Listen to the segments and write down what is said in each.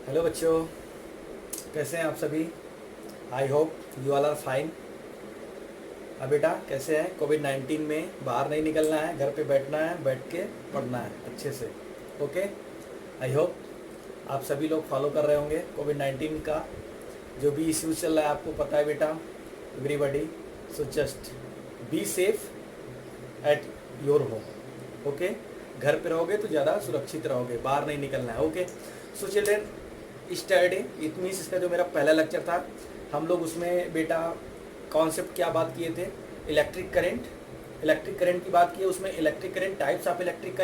Hello बच्चों, कैसे हैं आप सभी। I hope you all are fine. अब बेटा कैसे हैं? कोविड-19 में बाहर नहीं निकलना है, घर पे बैठना है, बैठ के पढ़ना है अच्छे से। ओके, आई होप आप सभी लोग फॉलो कर रहे होंगे कोविड-19 का जो भी इश्यूज चल रहा है, आपको पता है बेटा everybody. So just be safe at your home. Okay, घर पे रहोगे तो ज़्यादा सुरक्षित रहोगे, बाहर नहीं निकलना है। Okay, so children study it means इसका जो मेरा पहला लेक्चर था, हम लोग उसमें बेटा कॉन्सेप्ट क्या बात किए थे, इलेक्ट्रिक करंट की बात की है। उसमें electric current, types of electric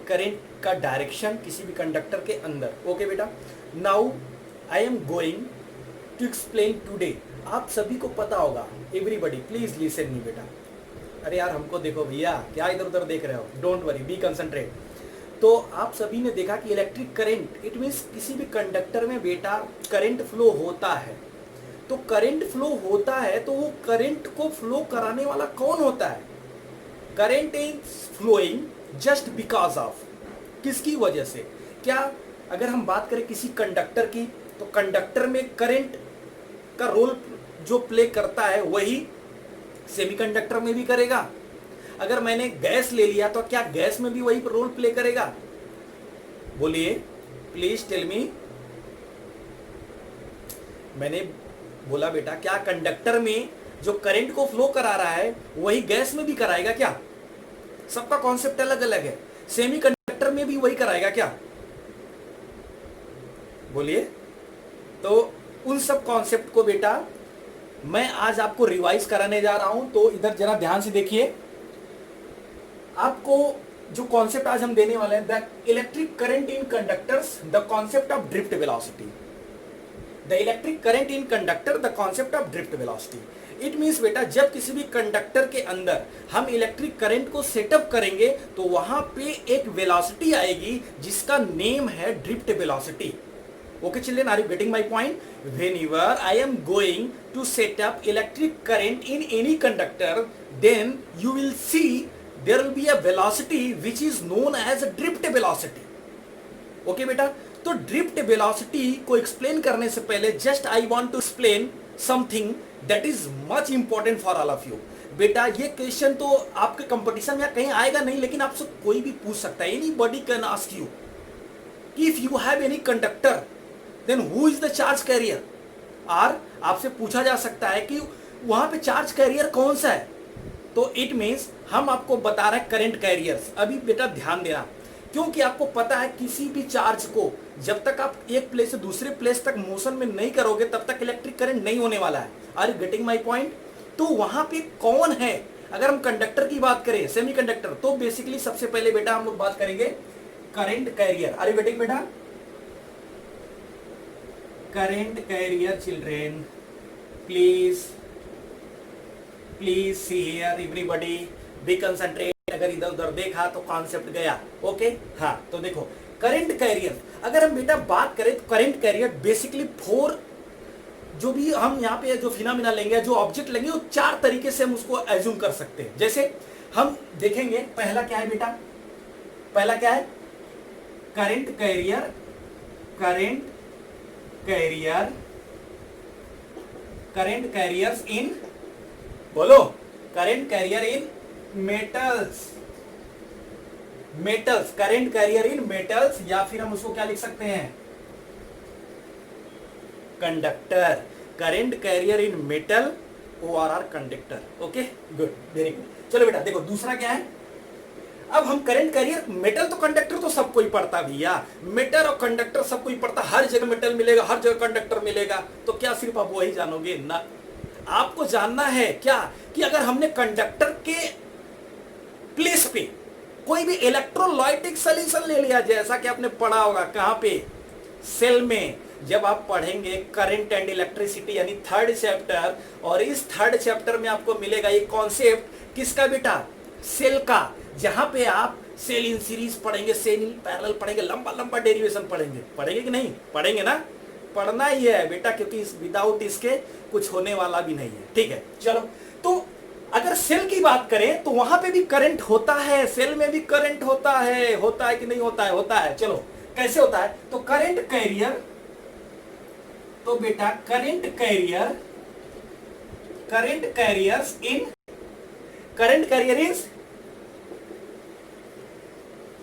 current का डायरेक्शन किसी भी कंडक्टर के अंदर। ओके बेटा, now I am going to explain today. आप सभी को पता होगा, एवरीबडी प्लीज लिसन मी बेटा। अरे यार हमको देखो भैया, क्या इधर उधर देख रहे हो, डोंट वरी, बी कंसंट्रेट। तो आप सभी ने देखा कि इलेक्ट्रिक करंट इट मीन्स किसी भी कंडक्टर में बेटा करंट फ्लो होता है। तो करंट फ्लो होता है तो वो करंट को फ्लो कराने वाला कौन होता है? Current is flowing just because of, किसकी वजह से? क्या अगर हम बात करें किसी कंडक्टर की, तो कंडक्टर में करंट का रोल जो प्ले करता है वही सेमीकंडक्टर में भी करेगा। अगर मैंने गैस ले लिया तो क्या गैस में भी वही रोल प्ले करेगा? बोलिए प्लीज टेल मी। मैंने बोला बेटा क्या कंडक्टर में जो करंट को फ्लो करा रहा है वही गैस में भी कराएगा क्या? सबका कॉन्सेप्ट अलग अलग है। सेमीकंडक्टर में भी वही कराएगा क्या? बोलिए। तो उन सब कॉन्सेप्ट को बेटा मैं आज आपको रिवाइज कराने जा रहा हूं, तो इधर जरा ध्यान से देखिए। आपको जो कॉन्सेप्ट आज हम देने वाले हैं, the electric current in conductors, the concept of drift velocity. The electric current in conductor, the concept of drift velocity. It means बेटा जब किसी भी कंडक्टर के अंदर हम इलेक्ट्रिक करंट को सेटअप करेंगे तो वहां पे एक वेलोसिटी आएगी जिसका नेम है drift velocity. Okay children, are you getting my point? Whenever I am going to set up electric current in any conductor, then you will see there will be a velocity which is known as a drift velocity. Okay बेटा, तो drift velocity को explain करने से पहले just I want to explain something that is much important for all of you. बेटा ये question तो आपके कंपटीशन में कहीं आएगा नहीं, लेकिन आपसे कोई भी पूछ सकता है। Anybody can ask you if you have any conductor then who is the charge carrier. और आपसे पूछा जा सकता है कि वहां पे चार्ज कैरियर कौन सा है, तो इट मीन्स हम आपको बता रहे हैं करंट कैरियर्स। अभी बेटा ध्यान देना, क्योंकि आपको पता है किसी भी चार्ज को जब तक आप एक प्लेस से दूसरे प्लेस तक मोशन में नहीं करोगे तब तक इलेक्ट्रिक करंट नहीं होने वाला है। Are you getting my point? तो वहां पे कौन है? अगर हम कंडक्टर की बात करें, सेमीकंडक्टर, तो बेसिकली सबसे पहले बेटा हम लोग बात करेंगे current career. Are you getting बेटा? Current career children, please see here everybody, be concentrate. अगर इधर उधर देखा तो कॉन्सेप्ट गया। ओके हाँ, तो देखो करंट कैरियर अगर हम बेटा बात करें तो करंट कैरियर बेसिकली फोर, जो भी हम यहाँ पे जो फिनोमेना लेंगे, जो ऑब्जेक्ट लेंगे, वो चार तरीके से हम उसको एज्यूम कर सकते हैं। जैसे हम देखेंगे, पहला क्या है बेटा? पहला क्या है? Current carrier, current carriers in, बोलो, current carrier in metals, current carrier in metals, या फिर हम उसको क्या लिख सकते हैं? Conductor, current carrier in metal, ORR conductor. Okay good, very good. चलो बेटा देखो दूसरा क्या है। अब हम करंट कैरियर, मेटल तो कंडक्टर तो सबको ही पड़ता भैया, मेटल और कंडक्टर सबको ही पड़ता, हर जगह मेटल मिलेगा, हर जगह कंडक्टर मिलेगा। तो क्या सिर्फ आप वही जानोगे? ना, आपको जानना है क्या कि अगर हमने कंडक्टर के प्लेस पे कोई भी इलेक्ट्रोलाइटिक सॉल्यूशन ले लिया, जैसा कि आपने पढ़ा होगा कहां पे, सेल में, जब आप पढ़ेंगे करंट एंड इलेक्ट्रिसिटी यानी थर्ड चैप्टर, और इस थर्ड चैप्टर में आपको मिलेगा ये कॉन्सेप्ट किसका बेटा? सेल का, जहां पे आप सेल इन सीरीज पढ़ेंगे, सेल इन पैरेलल पढ़ेंगे, लंबा लंबा डेरिवेशन पढ़ेंगे कि नहीं? पढ़ेंगे ना, पढ़ना ही है बेटा, क्योंकि विदाउट इसके कुछ होने वाला भी नहीं है। ठीक है, चलो तो अगर सेल की बात करें तो वहां पे भी करंट होता है, सेल में भी करंट होता है कि नहीं होता है? होता है। चलो कैसे होता है? तो करंट कैरियर, तो बेटा करंट कैरियर्स इन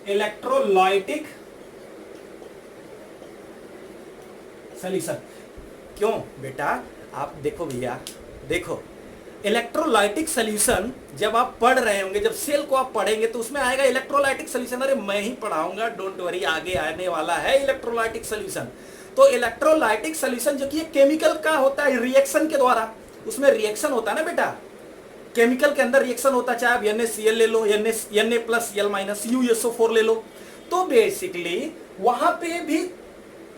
इलेक्ट्रोलाइटिक सॉल्यूशन। क्यों बेटा? आप देखो भैया, देखो इलेक्ट्रोलाइटिक सॉल्यूशन जब आप पढ़ रहे होंगे, जब सेल को आप पढ़ेंगे तो उसमें आएगा इलेक्ट्रोलाइटिक सॉल्यूशन। अरे मैं ही पढ़ाऊंगा, डोंट वरी, आगे आने वाला है इलेक्ट्रोलाइटिक सॉल्यूशन। तो इलेक्ट्रोलाइटिक सॉल्यूशन जो कि केमिकल का होता है, रिएक्शन के द्वारा, उसमें रिएक्शन होता है ना बेटा, केमिकल के अंदर रिएक्शन होता है, चाहे आप NaCl ले लो, Na+Cl-USO4 ले लो, तो बेसिकली वहां पे भी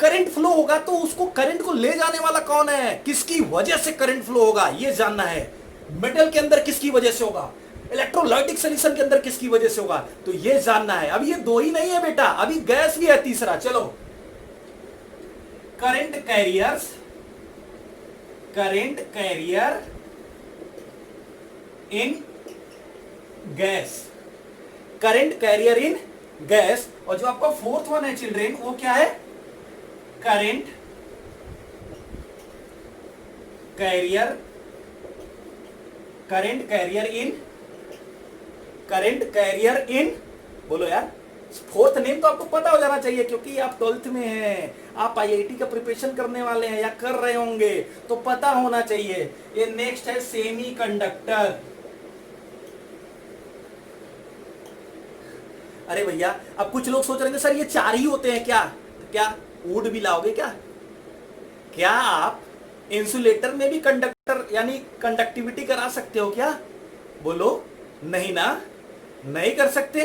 करंट फ्लो होगा। तो उसको करंट को ले जाने वाला कौन है, किसकी वजह से करंट फ्लो होगा, ये जानना है। मेटल के अंदर किसकी वजह से होगा, इलेक्ट्रोलाइटिक सॉल्यूशन के अंदर किसकी वजह से होगा, तो ये जानना है। अब ये दो ही नहीं है बेटा, अभी गैस भी है तीसरा। चलो, करंट कैरियर इन गैस, और जो आपका फोर्थ वन है चिल्ड्रेन, वो क्या है? करंट कैरियर इन, बोलो यार, फोर्थ नेम तो आपको पता हो जाना चाहिए, क्योंकि आप 12th में हैं, आप IIT का प्रिपरेशन करने वाले हैं या कर रहे होंगे, तो पता होना चाहिए। ये नेक्स्ट है सेमीकंडक्टर। अरे भैया, अब कुछ लोग सोच रहे हैं सर ये 4 ही होते हैं क्या? क्या वुड भी लाओगे क्या? क्या आप इंसुलेटर में भी कंडक्टर यानी कंडक्टिविटी करा सकते हो क्या? बोलो नहीं ना, नहीं कर सकते,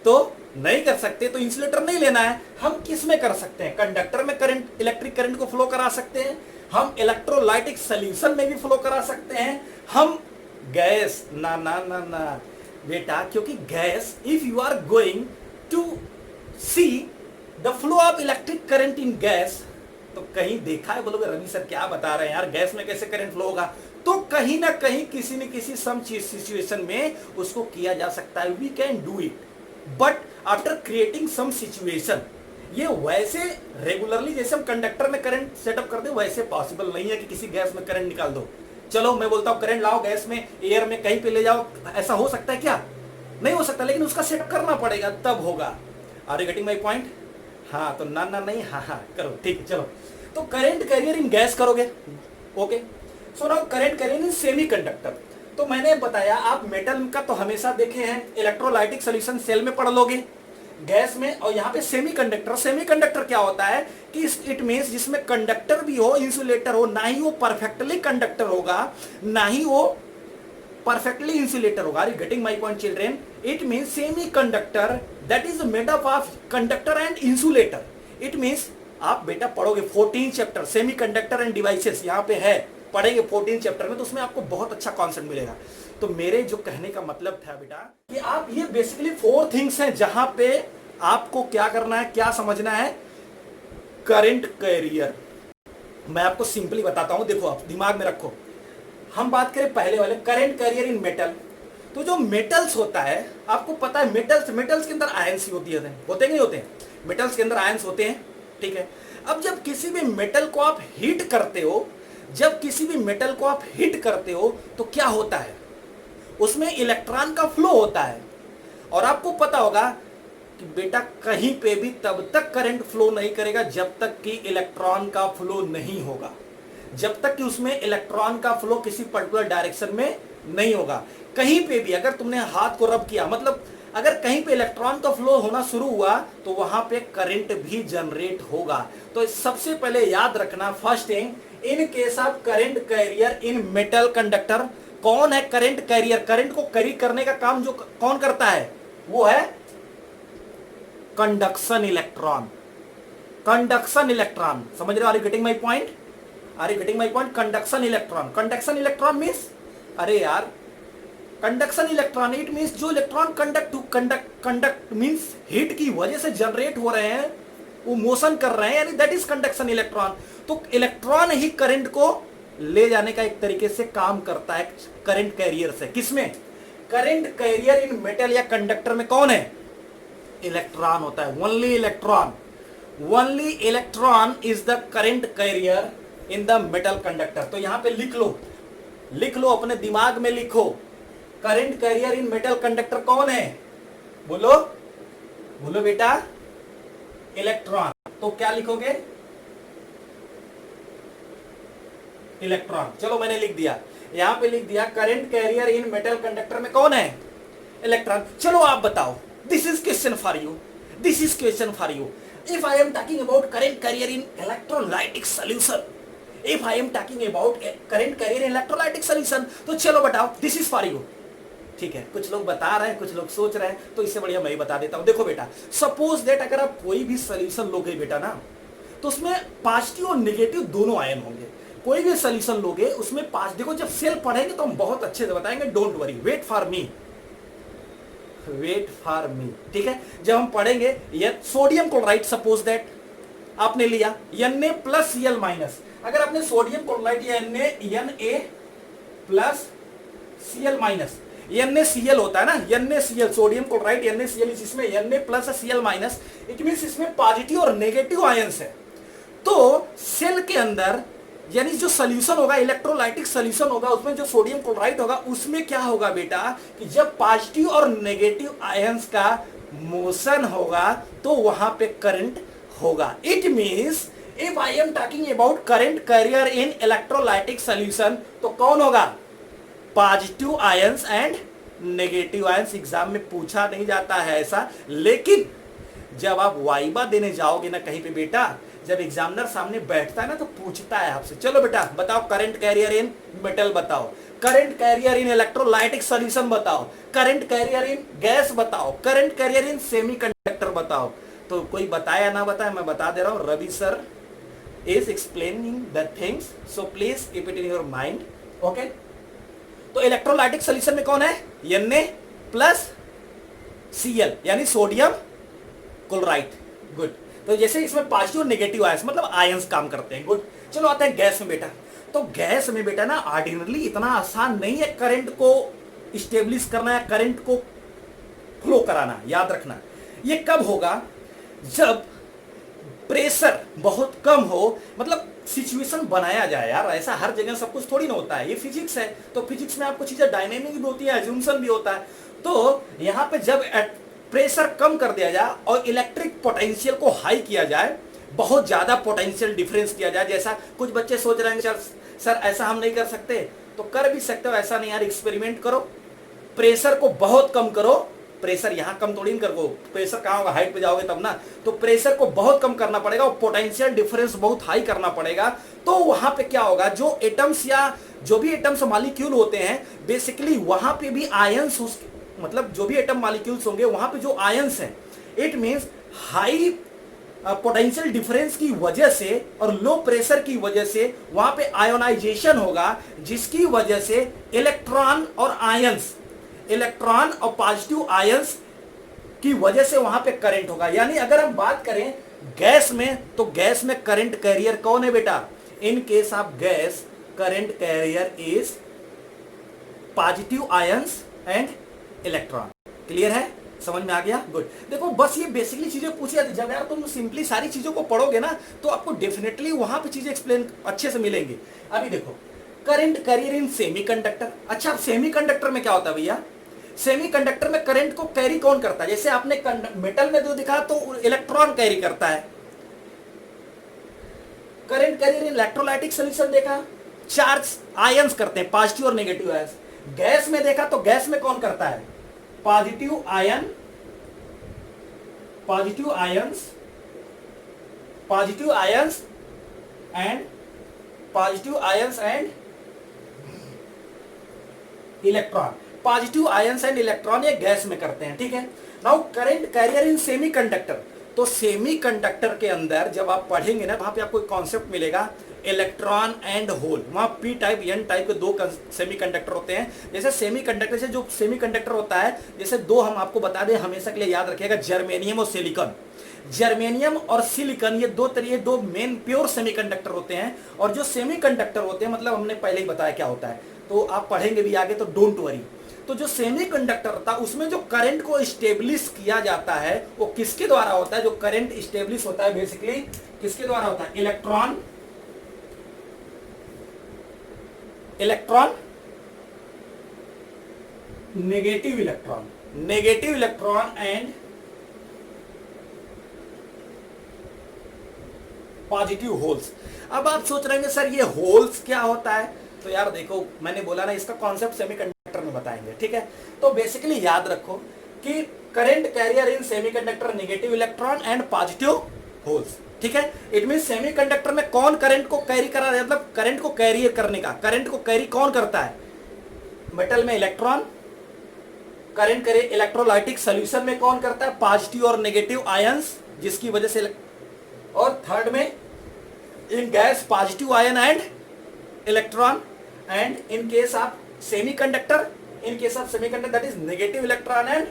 तो नहीं कर सकते तो इंसुलेटर नहीं लेना है। हम किस में कर सकते हैं? कंडक्टर में करंट, इलेक्ट्रिक करंट को फ्लो करा सकते हैं, हम इलेक्ट्रोलाइटिक सॉल्यूशन में भी फ्लो करा सकते हैं, हम गैस ना ना ना ना बेटा, क्योंकि gas, if you are going to see the flow of electric current in gas, तो कहीं देखा है? बोलोगे रवि सर क्या बता रहे हैं यार, गैस में कैसे करंट फ्लो होगा? तो कहीं ना कहीं किसी न किसी सम सिचुएशन में उसको किया जा सकता है, we can do it, but after creating some situation. ये वैसे रेगुलरली जैसे हम कंडक्टर में करंट सेटअप करते हैं वैसे पॉसिबल नहीं है कि किसी गैस में करंट निकाल दो। चलो मैं बोलता हूं करंट लाओ गैस में, एयर में कहीं पे ले जाओ, ऐसा हो सकता है क्या? नहीं हो सकता, लेकिन उसका सेटअप करना पड़ेगा, तब होगा। Are you getting my point? हाँ, तो ना ना नहीं, हाँ हाँ करो, ठीक है। चलो, तो करंट कैरियर इन गैस करोगे, okay. So now current carrier in semiconductor. तो मैंने बताया, आप मेटल का तो हमेशा देखे हैं, इलेक्ट्रोलाइटिक सॉल्यूशन सेल में पढ़ लोगे, गैस में, और यहाँ पे सेमीकंडक्टर क्या होता है कि इट मींस जिसमें कंडक्टर भी हो, इंसुलेटर हो, ना ही वो परफेक्टली कंडक्टर होगा, ना ही वो परफेक्टली इंसुलेटर होगा। Are you getting my point children? It means semiconductor that is made up of conductor and insulator. It means आप बेटा पढ़ोगे 14 चैप्टर सेमीकंडक्टर एंड डिवाइसेस, यहाँ पे है, पढ़ेंगे 14 चैप्टर में, तो उसमें आपको बहुत अच्छा कॉन्सेप्ट मिलेगा। तो मेरे जो कहने का मतलब था बेटा कि आप ये बेसिकली 4 थिंग्स हैं जहां पे आपको क्या करना है, क्या समझना है, करंट कैरियर। मैं आपको सिंपली बताता हूं, देखो आप दिमाग में रखो। हम बात करें पहले वाले करंट कैरियर इन मेटल, तो जो मेटल्स होता है, आपको पता है मेटल्स के अंदर आयंस ही होते हैं नहीं होते हैं? मेटल्स के अंदर आयंस होते हैं, ठीक है। अब जब किसी भी मेटल को आप हीट करते हो, तो क्या होता है? उसमें इलेक्ट्रॉन का फ्लो होता है, और आपको पता होगा कि बेटा कहीं पे भी तब तक करंट फ्लो नहीं करेगा जब तक कि इलेक्ट्रॉन का फ्लो नहीं होगा, जब तक कि उसमें इलेक्ट्रॉन का फ्लो किसी पर्टिकुलर डायरेक्शन में नहीं होगा। कहीं पे भी अगर तुमने हाथ को रब किया, मतलब अगर कहीं पे इलेक्ट्रॉन का फ्लो होना शुरू हुआ तो वहां पे करंट भी जनरेट होगा। तो सबसे पहले याद रखना, first thing, in case of current carrier in metal conductor, कौन है करंट कैरियर? करंट को कैरी करने का काम जो कौन करता है, वो है कंडक्शन इलेक्ट्रॉन। समझ रहे हो? Are you getting my point? Conduction electron means, अरे यार कंडक्शन इलेक्ट्रॉन, इट मींस जो इलेक्ट्रॉन कंडक्ट मींस हीट की वजह से जनरेट हो रहे हैं, वो मोशन कर रहे हैं, यानी दैट इज कंडक्शन इलेक्ट्रॉन। तो इलेक्ट्रॉन ही करंट को ले जाने का एक तरीके से काम करता है करंट कैरियर से। किसमें? करंट कैरियर इन मेटल या कंडक्टर में कौन है? इलेक्ट्रॉन होता है, only electron. Only electron is the current carrier in the metal conductor. तो यहां पे लिख लो, अपने दिमाग में लिखो, current carrier in metal conductor कौन है? बोलो बोलो बेटा, इलेक्ट्रॉन। तो क्या लिखोगे? इलेक्ट्रॉन। चलो मैंने लिख दिया, यहां पे लिख दिया current carrier in metal conductor में कौन है? इलेक्ट्रॉन। चलो आप बताओ, this is question for you, this is question for you. If I am talking about current carrier in electrolytic solution, if I am talking about current carrier in electrolytic solution, तो चलो बताओ, this is for you. ठीक है, कुछ लोग बता रहे हैं, कुछ लोग सोच रहे हैं, तो इससे बढ़िया मैं ही बता देता हूं। देखो बेटा, सपोज दैट अगर आप कोई भी सॉल्यूशन लोगे बेटा ना, तो उसमें पॉजिटिव और नेगेटिव दोनों आयन होंगे। कोई भी सॉल्यूशन लोगे उसमें देखो, जब सेल पढ़ेंगे तो हम बहुत अच्छे से बताएंगे, don't worry, wait for me, wait for me. ठीक है, जब हम पढ़ेंगे ये सोडियम क्लोराइड, सपोज दैट आपने लिया Na प्लस Cl माइनस। अगर आपने सोडियम क्लोराइड या Na plus Cl minus, NaCl होता है ना, NaCl सोडियम क्लोराइड NaCl, इसमें Na plus Cl minus, it means इसमें पॉजिटिव और नेगेटिव आयंस है। तो सेल के अंदर यानी जो सॉल्यूशन होगा, इलेक्ट्रोलाइटिक सॉल्यूशन होगा, उसमें जो सोडियम क्लोराइड होगा, उसमें क्या होगा बेटा कि जब पॉजिटिव और नेगेटिव आयंस का मोशन होगा तो वहां पे करंट होगा। It means if I am talking about current carrier in electrolytic solution, तो कौन होगा? Positive ions and negative ions. Exam में पूछा नहीं जाता है ऐसा, लेकिन जब आप वाइबा देने जाओगे ना कहीं पे बेटा, जब एग्जामिनर सामने बैठता है ना तो पूछता है आपसे, चलो बेटा बताओ करंट कैरियर इन मेटल बताओ, current carrier in electrolytic solution बताओ, करंट कैरियर इन गैस बताओ, करंट कैरियर इन सेमीकंडक्टर बताओ। तो कोई बताया ना बताया, मैं बता दे रहा हूं, Ravi sir is explaining the things, so please keep it in your mind. Okay, तो इलेक्ट्रोलाइटिक सॉल्यूशन में कौन है? Na प्लस Cl यानी सोडियम क्लोराइड। गुड। तो जैसे इसमें पॉजिटिव और नेगेटिव आयंस मतलब आयंस काम करते हैं। गुड। चलो आते हैं गैस में बेटा। तो गैस में बेटा ना ऑर्डिनरली इतना आसान नहीं है करंट को स्टेब्लिश करना या करंट को फ्लो कराना। याद रखना, ये कब होगा? जब प्रेशर बहुत कम हो, मतलब सिचुएशन बनाया जाए यार, ऐसा हर जगह सब कुछ थोड़ी ना होता है, ये फिजिक्स है, तो फिजिक्स में आपको चीजें डायनेमिक भी होती है, एज्यूम्शन भी होता है। तो यहाँ पे जब प्रेशर कम कर दिया जाए और इलेक्ट्रिक पोटेंशियल को हाई किया जाए, बहुत ज्यादा पोटेंशियल डिफरेंस किया जाए, जैसा कुछ बच्चे सोच रहे हैं सर ऐसा हम नहीं कर सकते, तो कर भी सकते हो, ऐसा नहीं यार, एक्सपेरिमेंट करो, प्रेशर को बहुत कम करो। प्रेशर यहां कम थोड़ी नहीं करो, प्रेशर कहां होगा, हाइट पे जाओगे तब ना, तो प्रेशर को बहुत कम करना पड़ेगा और पोटेंशियल डिफरेंस बहुत हाई करना पड़ेगा। तो वहां पे क्या होगा, जो एटम्स या जो भी एटम्स मॉलिक्यूल होते हैं, बेसिकली वहां पे भी आयंस, मतलब जो भी एटम मॉलिक्यूल्स होंगे वहां पे जो आयंस हैं, it means high potential difference की वजह से और लो प्रेशर की वजह से वहां पे आयोनाइजेशन होगा, जिसकी वजह से इलेक्ट्रॉन और आयंस, इलेक्ट्रॉन और पॉजिटिव आयंस की वजह से वहां पे करंट होगा। यानी अगर हम बात करें गैस में, तो गैस में करंट कैरियर कौन है बेटा? In case of gas, current carrier is positive ions and electron. Clear है? समझ में आ गया? गुड। देखो बस ये बेसिकली चीजें पूछी जाती, जब यार तुम सिंपली सारी चीजों को पढ़ोगे ना तो आपको डेफिनेटली वहां पे चीजें एक्सप्लेन अच्छे से मिलेंगी। अभी देखो करंट कैरियर इन सेमीकंडक्टर। अच्छा, सेमीकंडक्टर में क्या होता है भैया? सेमीकंडक्टर में करंट को कैरी कौन करता है? जैसे आपने मेटल में जो दिखा तो इलेक्ट्रॉन कैरी करता है, current carrier in electrolytic solution देखा, चार्ज आयंस करते हैं, पॉजिटिव और नेगेटिव आयंस। गैस में देखा तो गैस में कौन करता है? Positive ion, positive ions, positive ions and positive ions and electron, positive ions and electron ये गैस में करते हैं। ठीक है। Now current carrier in semiconductor, तो सेमीकंडक्टर के अंदर जब आप पढ़ेंगे ना वहां पे आपको एक कॉन्सेप्ट मिलेगा, इलेक्ट्रॉन एंड होल। वहां पी टाइप एन टाइप के दो सेमीकंडक्टर होते हैं। जैसे सेमीकंडक्टर से जो सेमीकंडक्टर होता है, जैसे दो हम आपको बता दें, हमेशा के लिए याद रखिएगा, जर्मेनियम और सिलिकॉन। जर्मेनियम और सिलिकॉन ये दो मेन प्योर सेमीकंडक्टर होते हैं। और जो सेमीकंडक्टर होते हैं मतलब हमने पहले ही बताया क्या होता है, तो आप पढ़ेंगे भी आगे, तो डोंट वरी। तो जो सेमीकंडक्टर था उसमें जो करंट को स्टेब्लिश किया जाता है वो किसके द्वारा होता है? जो करंट स्टेब्लिश होता है बेसिकली किसके द्वारा होता है? Electron, negative electron and positive holes. अब आप सोच रहे हैं सर ये होल्स क्या होता है? तो यार देखो, मैंने बोला ना इसका कॉन्सेप्ट सेमीकंडक्टर में बताएंगे, ठीक है? तो बेसिकली याद रखो कि current carrier in semiconductor negative electron and positive holes, ठीक है? इट मीन सेमीकंडक्टर में कौन करंट को कैरी करा रहा है, मतलब करंट को कैरियर करने का, करंट को कैरी कौन करता है? मेटल में इलेक्ट्रॉन करंट करे, इलेक्ट्रोलाइटिक सॉल्यूशन में कौन करता है? पॉजिटिव और नेगेटिव आयंस, जिसकी वजह से, और थर्ड में in gas positive ion and electron, and in case of semiconductor that is negative electron and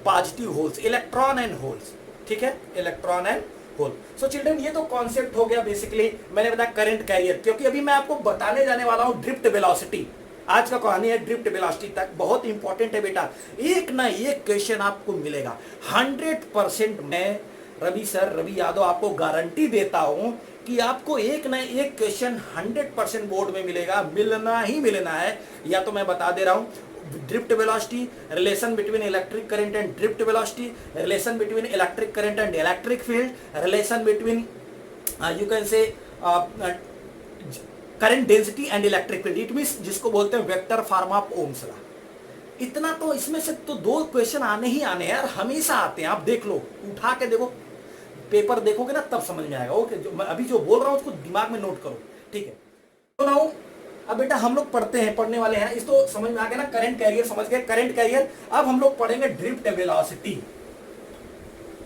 positive holes, electron and holes, ठीक है? Electron and hole. So children ये तो कॉन्सेप्ट हो गया बेसिकली, मैंने बताया करंट कैरियर, क्योंकि अभी मैं आपको बताने जाने वाला हूं ड्रिफ्ट वेलोसिटी। आज का कहानी है ड्रिफ्ट वेलोसिटी तक, बहुत इंपॉर्टेंट है बेटा, एक ना एक क्वेश्चन आपको मिलेगा 100%। मैं रवि यादव आपको गारंटी देता हूं कि आपको एक ना एक क्वेश्चन 100% बोर्ड में मिलेगा, मिलना ही मिलना है। या तो मैं बता दे रहा हूं drift velocity, relation between electric current and drift velocity, relation between electric current and electric field, relation between you can से current density and electric field, it means जिसको बोलते हैं vector form of Ohm's law. इतना तो इसमें से तो 2 question आने ही आने हैं यार, हमेशा आते हैं। आप देख लो, उठा के देखो, पेपर देखोगे ना तब समझ में आएगा। ओके, जो मैं अभी जो बोल रहा हूं उसको दिमाग में नोट करो, ठीक है? तो ना अब बेटा हम लोग पढ़ने वाले हैं, इस तो समझ में आ गया ना, करंट कैरियर समझ गए, करंट कैरियर। अब हम लोग पढ़ेंगे ड्रिफ्ट वेलोसिटी।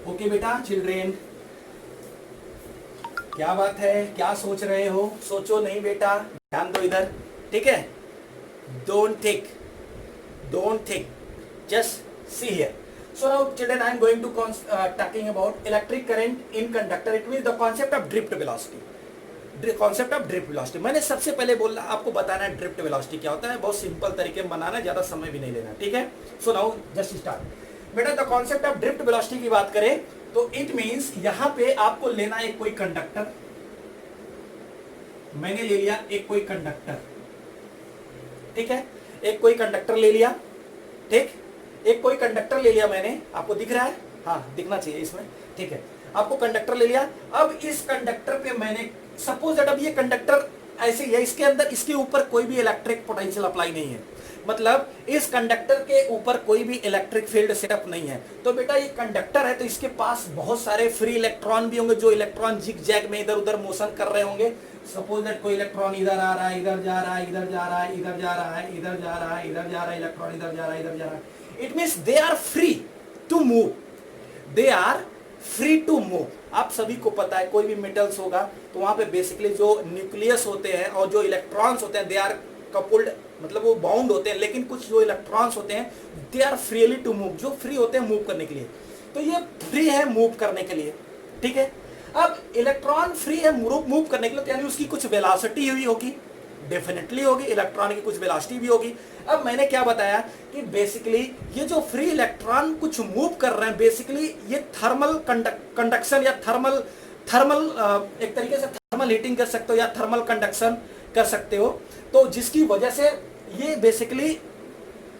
ओके बेटा चिल्ड्रेन, क्या बात है, क्या सोच रहे हो? सोचो नहीं बेटा, ध्यान दो इधर, ठीक है? Don't think, just see here. So now children, I am going to talking about electric current in conductor. It means the concept of drift velocity. Concept of drift velocity. मैंने सबसे पहले बोला आपको बताना है ड्रिफ्ट वेलोसिटी क्या होता है, बहुत सिंपल तरीके में बनाना है, ज्यादा समय भी नहीं लेना, ठीक है? So now just start. बेटा the concept of drift velocity की बात करें तो इट मींस यहां पे आपको लेना एक कोई कंडक्टर, मैंने ले लिया एक कोई कंडक्टर, ठीक है? एक कोई कंडक्टर ले लिया, ठीक? एक कोई कंडक्टर ले लिया मैंने, आपको दिख रहा है? हाँ दिखना चाहिए इसमें, ठीक है? आपको कंडक्टर ले लिया। अब इस कंडक्टर पे मैंने सपोज दैट अब ये कंडक्टर ऐसे ही है, इसके अंदर इसके ऊपर कोई भी इलेक्ट्रिक पोटेंशियल अप्लाई नहीं है, मतलब इस कंडक्टर के ऊपर कोई भी इलेक्ट्रिक फील्ड सेटअप नहीं है। तो बेटा ये कंडक्टर है तो इसके पास बहुत सारे फ्री इलेक्ट्रॉन भी होंगे, जो इलेक्ट्रॉन जिग जैग में इधर उधर मोशन कर रहे होंगे। सपोज दैट कोई इलेक्ट्रॉन इधर आ रहा है, इधर जा रहा है, इधर जा रहा है, इधर जा रहा है, इधर जा रहा है, इधर जा रहा है, इलेक्ट्रॉन इधर जा रहा है, इधर जा रहा है। It means they are free to move, they are free to move. आप सभी को पता है कोई भी मेटल्स होगा तो वहां पे बेसिकली जो न्यूक्लियस होते हैं और जो इलेक्ट्रॉन्स होते हैं दे आर कपुल्ड, मतलब वो बाउंड होते हैं, लेकिन कुछ जो इलेक्ट्रॉन्स होते हैं they are freely to move, जो फ्री होते हैं मूव करने के लिए। तो ये फ्री है मूव करने के लिए, ठीक है? अब इलेक्ट्रॉन फ्री है मूव करने के लिए, यानी उसकी कुछ वेलोसिटी हुई होगी, डेफिनेटली होगी, इलेक्ट्रॉन की कुछ वेलोसिटी भी होगी। अब मैंने क्या बताया कि बेसिकली ये जो फ्री इलेक्ट्रॉन कुछ मूव कर रहे हैं, बेसिकली ये थर्मल कंडक्शन या थर्मल एक तरीके से थर्मल हीटिंग कर सकते हो या थर्मल कंडक्शन कर सकते हो। तो जिसकी वजह से ये बेसिकली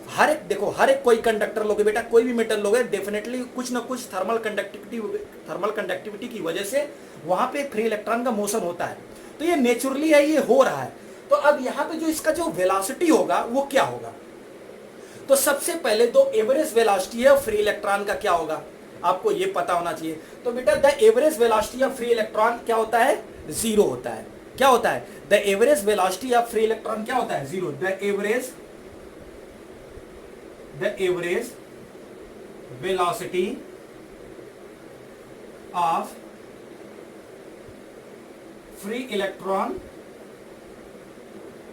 हर एक कोई कंडक्टर लोगे बेटा, कोई भी मेटल लोगे, डेफिनेटली कुछ ना कुछ थर्मल कंडक्टिविटी की वजह से वहां पे फ्री इलेक्ट्रॉन का मोशन होता है। तो ये नेचुरली है, ये हो रहा है। तो अब यहां पे जो इसका जो वेलोसिटी होगा वो क्या होगा? तो सबसे पहले तो एवरेज वेलोसिटी है फ्री इलेक्ट्रॉन का क्या होगा, आपको ये पता होना चाहिए। तो बेटा the average velocity of free electron क्या होता है? 0 होता है। क्या होता है? The average velocity of free electron क्या होता है? 0। The average velocity of free electron